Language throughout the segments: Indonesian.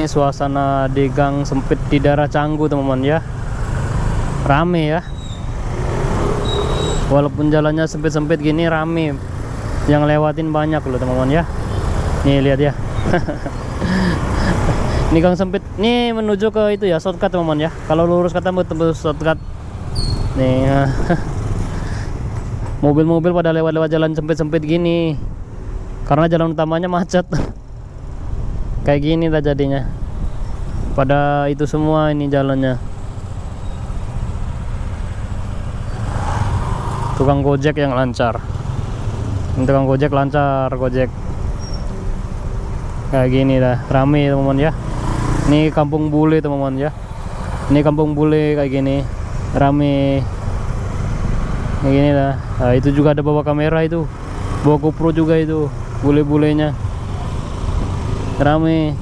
Ini suasana di gang sempit di daerah Canggu teman-teman ya. Rame ya. Walaupun jalannya sempit-sempit gini rame. Yang lewatin banyak loh teman-teman ya. Nih lihat ya. Ini gang sempit. Nih menuju ke itu ya, shortcut teman-teman ya. Kalau lurus ketemu tembus shortcut. Nih. Mobil-mobil pada lewat-lewat jalan sempit-sempit gini. Karena jalan utamanya macet. Kayak gini lah jadinya. Pada itu semua ini jalannya. Tukang gojek yang lancar. Ini tukang gojek lancar, gojek. Kayak gini lah, rame teman-teman ya. Ini kampung bule teman-teman ya. Ini kampung bule kayak gini, rame. Kayak gini lah. Nah, itu juga ada bawa kamera itu, bawa GoPro juga itu, bule-bulenya. Rame.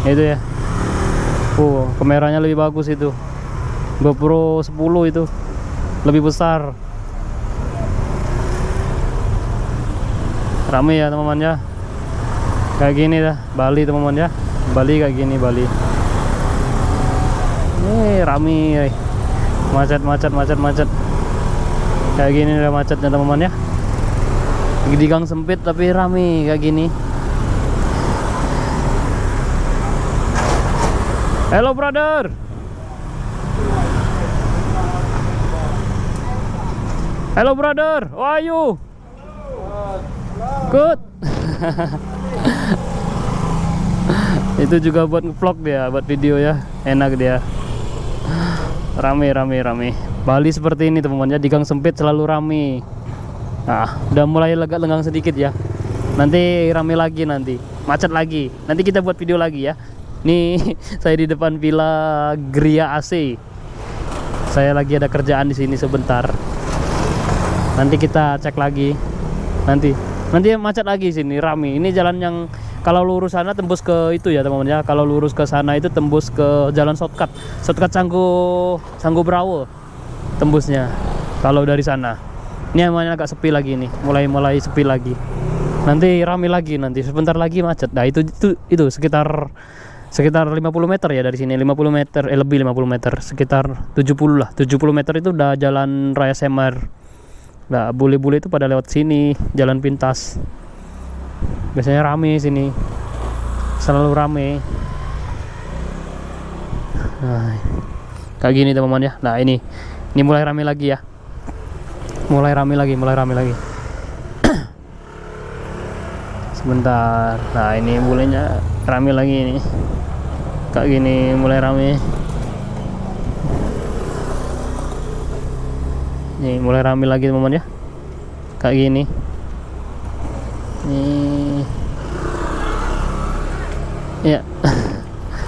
Itu ya. Kameranya lebih bagus itu. GoPro 10 itu. Lebih besar. Rame ya teman-teman ya. Kayak gini dah Bali teman-teman ya. Bali kayak gini Bali. Rame. Macet. Kayak gini udah macetnya teman-teman ya. Di gang sempit tapi rame kayak gini. Hello brother. Hello brother, how are you? Good. Itu juga buat nge-vlog dia, buat video ya. Enak dia. Rame. Bali seperti ini teman-teman ya, di gang sempit selalu rame. Nah, udah mulai lega lenggang sedikit ya. Nanti rame lagi, nanti macet lagi. Nanti kita buat video lagi ya. Nih saya di depan Villa Gria AC. Saya lagi ada kerjaan di sini sebentar. Nanti kita cek lagi. Nanti macet lagi sini, rame. Ini jalan yang kalau lurus sana tembus ke itu ya teman-teman ya. Kalau lurus ke sana itu tembus ke jalan shortcut Canggu Brawo tembusnya. Kalau dari sana. Ini emangnya agak sepi lagi nih. Mulai sepi lagi. Nanti rame lagi nanti. Sebentar lagi macet. Nah, itu sekitar 50 meter ya dari sini. 50 meter lebih 50 meter. Sekitar 70 lah. 70 meter itu udah jalan Raya Semar. Nah, bule-bule itu pada lewat sini, jalan pintas. Biasanya rame sini. Selalu rame. Nah, kayak gini teman-teman ya. Nah, ini mulai rame lagi ya. Mulai rame lagi. Sebentar. Nah, ini bulenya rame lagi ini. Kayak gini mulai rame. Nih mulai rame lagi teman-teman ya. Kayak gini. Nih. Ya.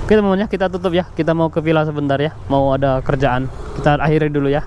Oke teman-teman ya, kita tutup ya. Kita mau ke villa sebentar ya. Mau ada kerjaan. Kita akhiri dulu ya.